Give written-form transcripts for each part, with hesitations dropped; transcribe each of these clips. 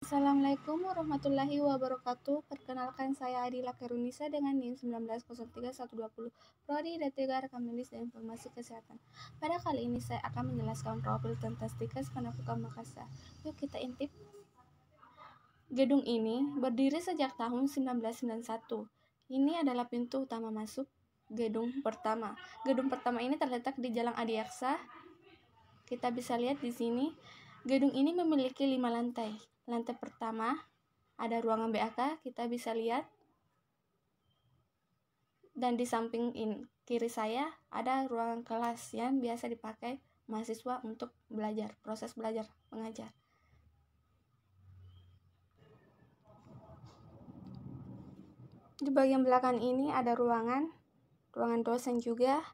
Assalamualaikum warahmatullahi wabarakatuh. Perkenalkan saya Adila Kerunisa dengan NIM 1903120, Prodi D3 Rekam Medis dan Informasi Kesehatan. Pada kali ini saya akan menjelaskan profil tentang Stikes Padepokan Makassar. Yuk kita intip. Gedung ini berdiri sejak tahun 1991. Ini adalah pintu utama masuk gedung pertama. Gedung pertama ini terletak di Jalan Adiaksa. Kita bisa lihat di sini. Gedung ini memiliki 5 lantai. Lantai pertama ada ruangan BAK, kita bisa lihat. Dan di samping kiri saya ada ruangan kelas yang biasa dipakai mahasiswa untuk belajar, proses belajar mengajar. Di bagian belakang ini ada ruangan dosen juga,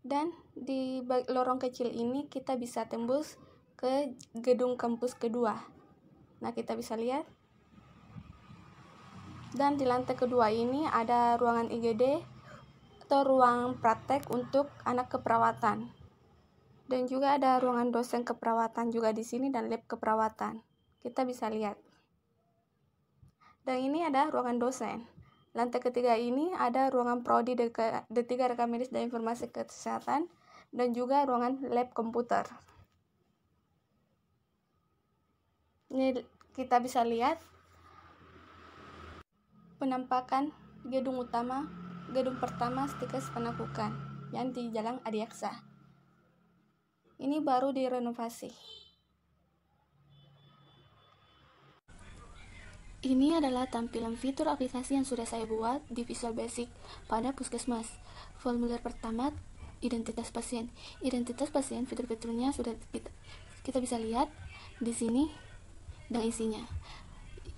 dan di lorong kecil ini kita bisa tembus ke gedung kampus kedua. Nah, kita bisa lihat. Dan di lantai kedua ini ada ruangan IGD atau ruang praktek untuk anak keperawatan. Dan juga ada ruangan dosen keperawatan juga di sini dan lab keperawatan. Kita bisa lihat. Dan ini ada ruangan dosen. Lantai ketiga ini ada ruangan Prodi D3 Rekam Medis dan Informasi Kesehatan dan juga ruangan lab komputer. Ini kita bisa lihat penampakan gedung pertama Stikes Padepokan yang di Jalan Adiaksa. Ini baru direnovasi. Ini adalah tampilan fitur aplikasi yang sudah saya buat di Visual Basic pada Puskesmas. Formulir pertama, identitas pasien. Identitas pasien, fitur-fiturnya sudah kita bisa lihat di sini dan isinya.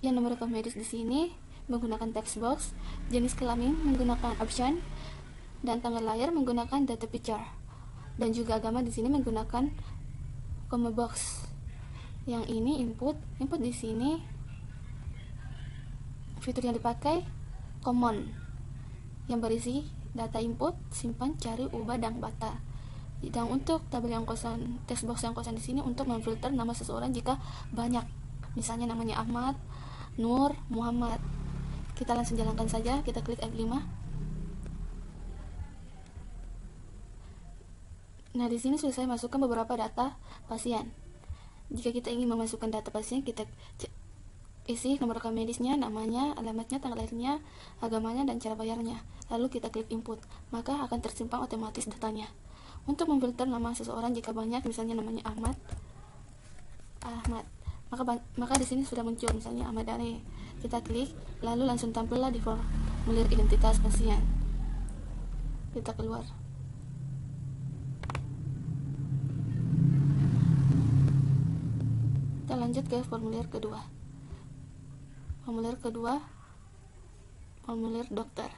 Yang nomor rekam medis di sini menggunakan text box, jenis kelamin menggunakan option, dan tanggal lahir menggunakan data picture. Dan juga agama di sini menggunakan comma box. Yang ini input di sini fitur yang dipakai common yang berisi data input, simpan, cari, ubah, dan bata. Dan untuk tabel yang kosong, text box yang kosong di sini untuk memfilter nama seseorang jika banyak. Misalnya namanya Ahmad, Nur, Muhammad. Kita langsung jalankan saja, kita klik F5. Nah, di sini sudah saya masukkan beberapa data pasien. Jika kita ingin memasukkan data pasien, kita isi nomor rekam medisnya, namanya, alamatnya, tanggal lahirnya, agamanya, dan cara bayarnya. Lalu kita klik input, maka akan tersimpan otomatis datanya. Untuk memfilter nama seseorang jika banyak, misalnya namanya Ahmad, maka di sini sudah muncul misalnya Ahmad Dani. Kita klik, lalu langsung tampillah di formulir identitas pasien. Kita keluar. Kita lanjut ke formulir kedua. Formulir dokter.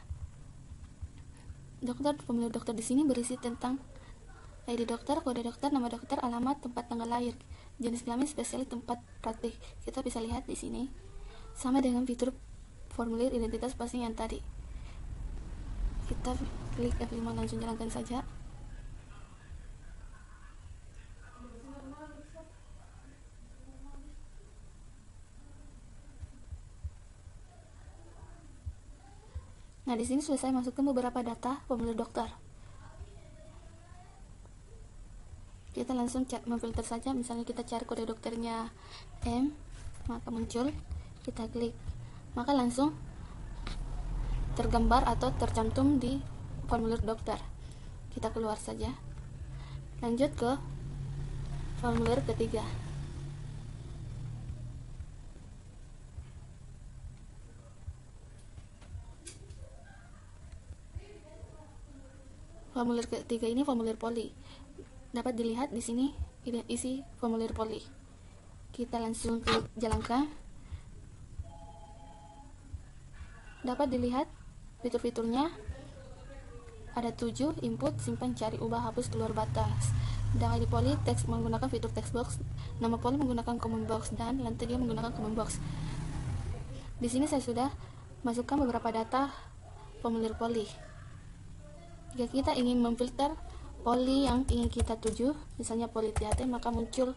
Formulir dokter di sini berisi tentang ID dokter, kode dokter, nama dokter, alamat, tempat tanggal lahir, jenis kelamin, spesialis, tempat praktik. Kita bisa lihat di sini sama dengan fitur formulir identitas pasien yang tadi. Kita klik F5, langsung jalankan saja. Nah, di sini sudah saya masukkan beberapa data formulir dokter. Kita langsung memfilter saja, misalnya kita cari kode dokternya M, maka muncul, kita klik, maka langsung tergambar atau tercantum di formulir dokter. Kita keluar saja, lanjut ke formulir ketiga. Formulir ketiga ini formulir poli. Dapat dilihat di sini isi formulir poli. Kita langsung klik jalankan. Dapat dilihat fitur-fiturnya ada 7, input, simpan, cari, ubah, hapus, keluar batas. Dan ID poli teks menggunakan fitur text box, nama poli menggunakan common box, dan lantai dia menggunakan common box. Di sini saya sudah masukkan beberapa data formulir poli. Jika kita ingin memfilter poli yang ingin kita tuju, misalnya poli THT, maka muncul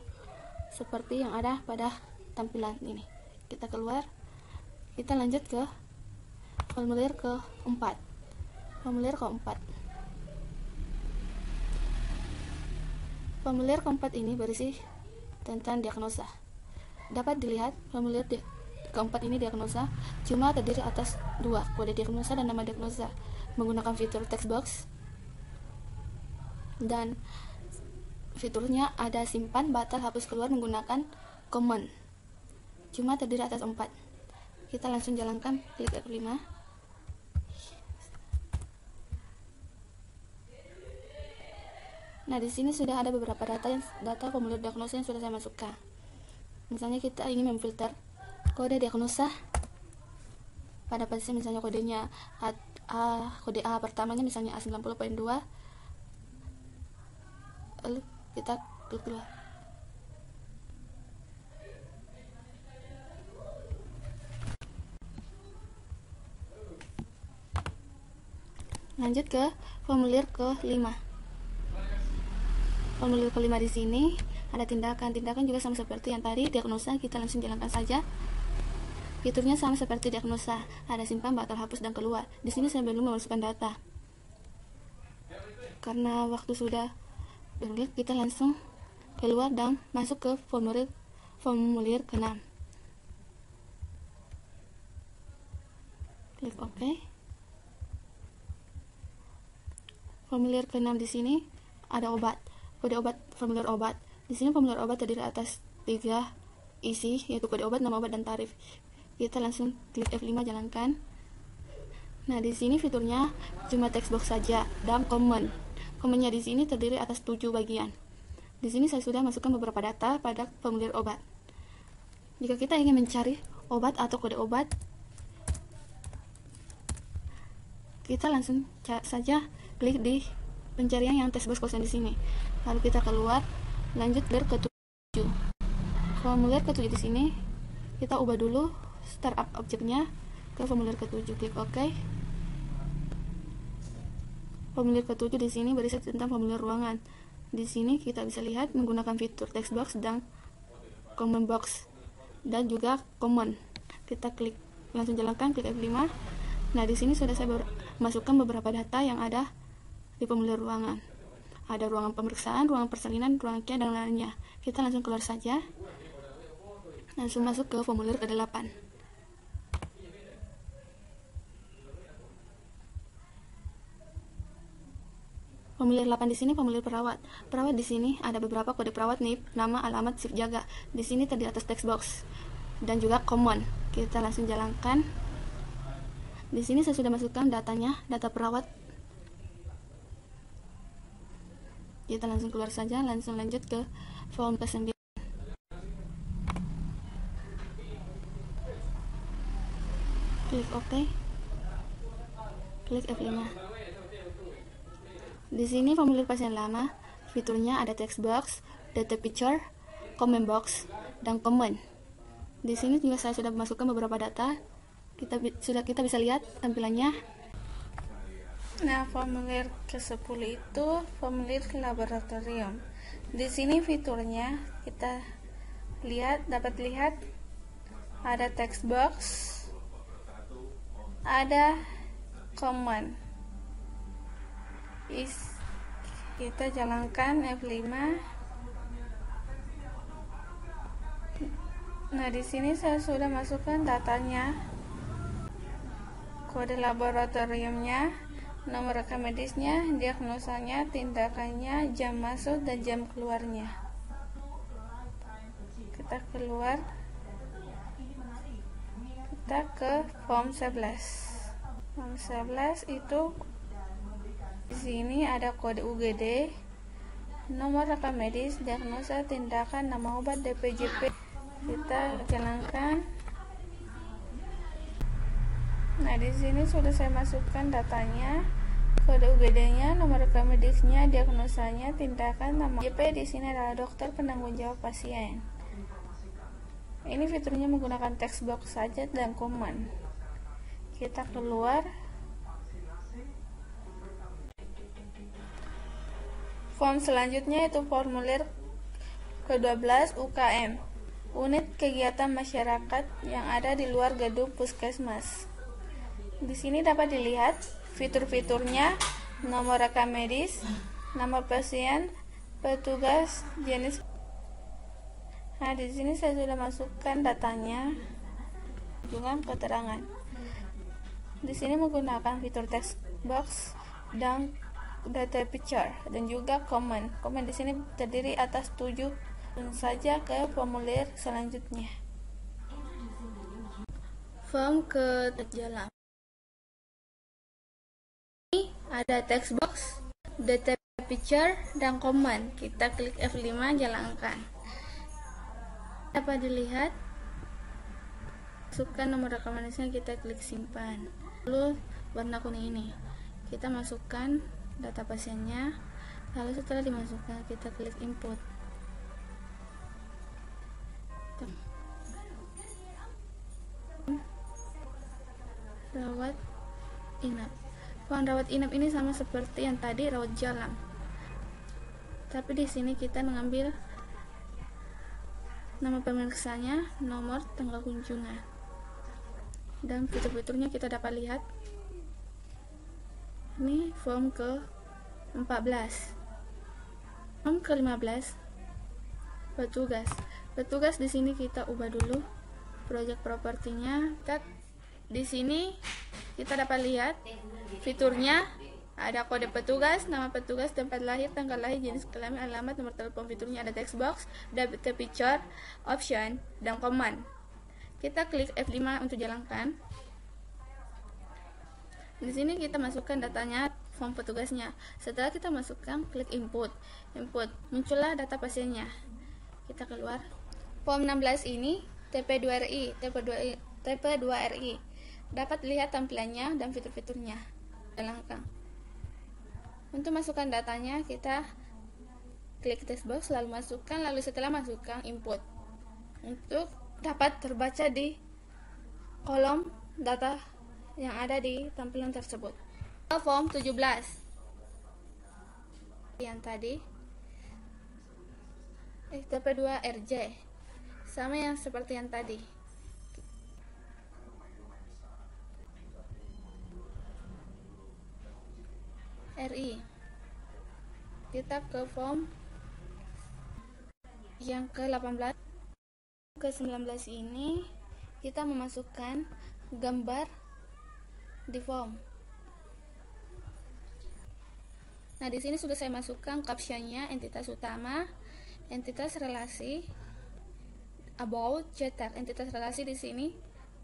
seperti yang ada pada tampilan ini. kita keluar, kita lanjut ke formulir keempat. Formulir keempat ini berisi tentang diagnosa. Dapat dilihat formulir keempat ini diagnosa cuma terdiri atas dua, kode diagnosa dan nama diagnosa, menggunakan fitur text box, dan fiturnya ada simpan, batal, hapus, keluar menggunakan command. Cuma terdiri atas 4. Kita langsung jalankan, klik F5. Nah, di sini sudah ada beberapa data formulir diagnosa yang sudah saya masukkan. Misalnya kita ingin memfilter kode diagnosa pada pasien, misalnya kodenya kode A pertamanya misalnya A90.2, lalu kita klik keluar. Lanjut ke formulir ke-5. Formulir ke-5 di sini ada tindakan juga sama seperti yang tadi diagnosa, kita langsung jalankan saja. Fiturnya sama seperti diagnosa, ada simpan, batal, hapus, dan keluar. Di sini saya belum memasukkan data karena waktu sudah berklik, kita langsung keluar dan masuk ke formulir ke-6. Klik OK. Formulir ke-6 di sini ada obat, kode obat, formulir obat. Di sini formulir obat terdiri atas 3 isi, yaitu kode obat, nama obat, dan tarif. Kita langsung klik F5 jalankan. Nah, di sini fiturnya cuma text box saja dan command. Commandnya di sini terdiri atas 7 bagian. Di sini saya sudah masukkan beberapa data pada formulir obat. Jika kita ingin mencari obat atau kode obat, kita langsung saja klik di pencarian yang text box kosong di sini. Lalu kita keluar, lanjut ke-7. Formulir ke-7 di sini kita ubah dulu startup objeknya ke formulir ke-7. Klik OK. Formulir ke-7 di sini berisi tentang formulir ruangan. Di sini kita bisa lihat menggunakan fitur text box dan command box dan juga command. Kita klik, langsung jalankan, klik F5. Nah, di sini sudah saya masukkan beberapa data yang ada di formulir ruangan. Ada ruangan pemeriksaan, ruangan persalinan, ruangan kia, dan lainnya. Kita langsung keluar saja, langsung masuk ke formulir ke-8. Formulir 8 di sini formulir perawat. Perawat di sini ada beberapa kode perawat, NIP, nama, alamat, shift jaga. Di sini terdiri atas text box dan juga command. Kita langsung jalankan. Di sini saya sudah masukkan datanya, data perawat. Kita langsung keluar saja, langsung lanjut ke form ke-9. Klik OK. Klik F5. Di sini formulir pasien lama, fiturnya ada text box, data picture, comment box, dan command. Di sini juga saya sudah masukkan beberapa data. Kita bisa lihat tampilannya. Nah, formulir ke-10 itu formulir laboratorium. Di sini fiturnya kita dapat lihat ada text box, ada command. Kita jalankan F5. Nah, di sini saya sudah masukkan datanya, kode laboratoriumnya, nomor rekam medisnya, diagnosanya, tindakannya, jam masuk dan jam keluarnya. Kita keluar, kita ke form 11. Form 11 itu di sini ada kode UGD, nomor rekam medis, diagnosa, tindakan, nama obat, DPJP. Kita jalankan. Nah, di sini sudah saya masukkan datanya, kode UGD-nya, nomor rekam medisnya, diagnosanya, tindakan, nama JP. Di sini adalah dokter penanggung jawab pasien. Ini fiturnya menggunakan text box saja dan command. Kita keluar. Form selanjutnya itu formulir ke-12 UKM. unit kegiatan masyarakat yang ada di luar gedung puskesmas. Di sini dapat dilihat fitur-fiturnya, nomor rekam medis, nama pasien, petugas, jenis. Nah, di sini saya sudah masukkan datanya dengan keterangan. Di sini menggunakan fitur text box dan data picture dan juga comment. Comment di sini terdiri atas 7. Langsung saja ke formulir selanjutnya. Form ke jalan. Ini ada text box, data picture, dan comment. Kita klik F5 jalankan. Dapat dilihat masukkan nomor rekomendasinya, kita klik simpan. Lalu warna kuning ini kita masukkan data pasiennya, lalu setelah dimasukkan kita klik input. Rawat inap. Ruang rawat inap ini sama seperti yang tadi, rawat jalan, tapi di sini kita mengambil nama pemeriksanya, nomor, tanggal kunjungan, dan fitur-fiturnya kita dapat lihat. Ini form ke 14. Form ke 15, petugas di sini kita ubah dulu project propertinya. Di sini kita dapat lihat fiturnya, ada kode petugas, nama petugas, tempat lahir, tanggal lahir, jenis kelamin, alamat, nomor telepon. Fiturnya ada text box, data picture, option, dan command. Kita klik F5 untuk jalankan. Di sini kita masukkan datanya, form petugasnya. Setelah kita masukkan, klik input. Muncullah data pasiennya. Kita keluar. Form 16 ini TP2RI. Dapat lihat tampilannya dan fitur-fiturnya. Jalankan. Untuk masukkan datanya, kita klik text box, lalu masukkan, lalu setelah masukkan input. Untuk dapat terbaca di kolom data yang ada di tampilan tersebut. Form 17 yang tadi, TP2RJ, sama yang seperti yang tadi. RI. Kita ke form yang ke-18. Ke-19 ini kita memasukkan gambar di form. Nah, di sini sudah saya masukkan captionnya, entitas utama, entitas relasi, about, cetak. Entitas relasi di sini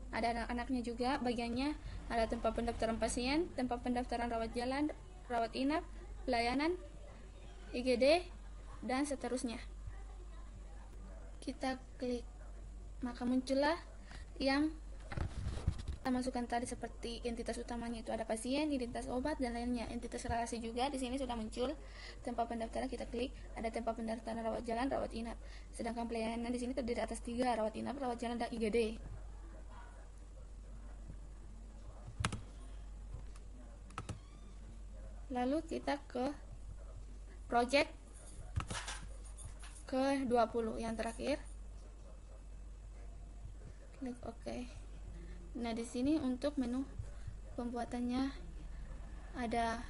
ada anak-anaknya juga, bagiannya ada tempat pendaftaran pasien, tempat pendaftaran rawat jalan, rawat inap, pelayanan, IGD, dan seterusnya. Kita klik, maka muncullah yang kita masukkan tadi, seperti entitas utamanya itu ada pasien, identitas obat, dan lainnya. Entitas relasi juga di sini sudah muncul. Tempat pendaftaran kita klik, ada tempat pendaftaran rawat jalan, rawat inap. Sedangkan pelayanan di sini terdiri atas 3, rawat inap, rawat jalan, dan IGD. Lalu kita ke project ke-20 yang terakhir. Klik OK. Nah, di sini untuk menu pembuatannya ada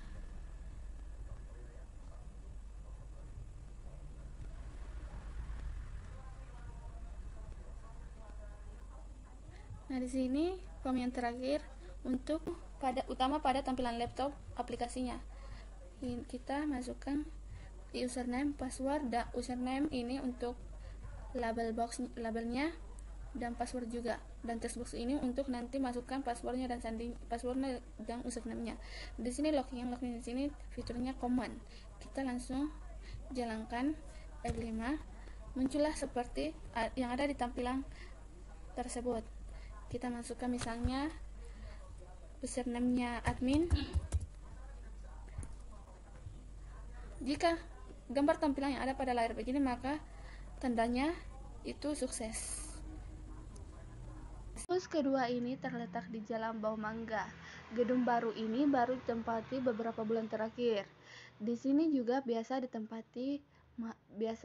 di sini form yang terakhir untuk utama pada tampilan laptop aplikasinya. Kita masukkan username, password, dan username ini untuk labelnya dan password juga, dan text box ini untuk nanti masukkan passwordnya dan passwordnya dan username-nya. Di sini login di sini fiturnya command. Kita langsung jalankan F5, muncullah seperti yang ada di tampilan tersebut. Kita masukkan misalnya username-nya admin. Jika gambar tampilan yang ada pada layar begini, maka tandanya itu sukses. Kampus kedua ini terletak di Jalan Bau Mangga. Gedung baru ini baru ditempati beberapa bulan terakhir. Di sini juga biasa ditempati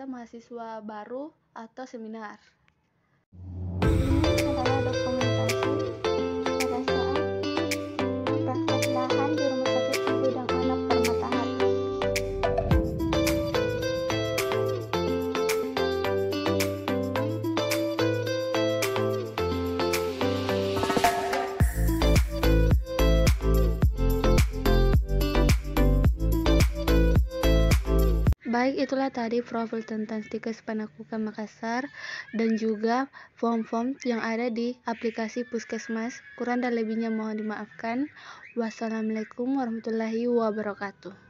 mahasiswa baru atau seminar. Baik, itulah tadi profil tentang Stikers Panakukan Makassar dan juga form-form yang ada di aplikasi Puskesmas. Kurang dan lebihnya mohon dimaafkan. Wassalamualaikum warahmatullahi wabarakatuh.